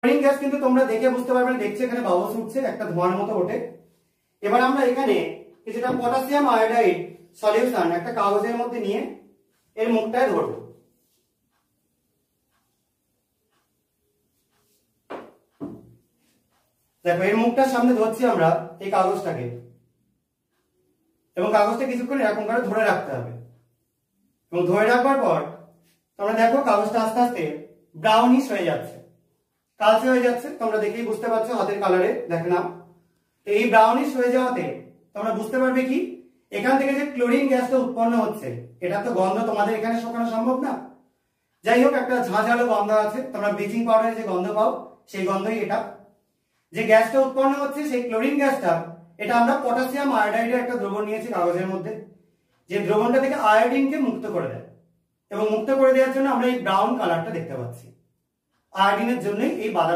Chlorine gas কিন্তু তোমরা দেখে বুঝতে পারবে, দেখছি এখানে বাবলস উঠছে, একটা ধোঁয়ার মতো ওঠে। এবার আমরা এখানে কিছুটা পটাশিয়াম আয়োডাইড সলিউশন একটা কাগজের মধ্যে নিয়ে এর মুখটায় ধরবো। দেখো এর মুখটার সামনে ধরছি আমরা এই কাগজটাকে, এবং কাগজটা কিছুক্ষণ এরকম করে ধরে রাখতে হবে। এবং ধরে রাখবার পর তোমরা দেখো কাগজটা আস্তে আস্তে ব্রাউনিশ হয়ে যাচ্ছে, কালচে হয়ে যাচ্ছে। তোমরা দেখেই বুঝতে পারছো হাতের কালারে দেখলাম। তো এই ব্রাউনিশ হয়ে যাওয়াতে তোমরা বুঝতে পারবে কি এখান থেকে যে ক্লোরিন গ্যাসটা উৎপন্ন হচ্ছে, এটা তো গন্ধ তোমাদের এখানে শোকানো সম্ভব না। যাই হোক, একটা ঝাঁঝালো গন্ধ আছে, তোমরা ব্লিচিং পাউডারের যে গন্ধ পাও সেই গন্ধই এটা। যে গ্যাসটা উৎপন্ন হচ্ছে সেই ক্লোরিন গ্যাসটা, এটা আমরা পটাশিয়াম আয়োডাইডের একটা দ্রবণ নিয়েছি কাগজের মধ্যে, যে দ্রবণটা থেকে আয়োডিনকে মুক্ত করে দেয়। এবং মুক্ত করে দেওয়ার জন্য আমরা এই ব্রাউন কালারটা দেখতে পাচ্ছি। আয়োডিনের জন্যই এই বাদামি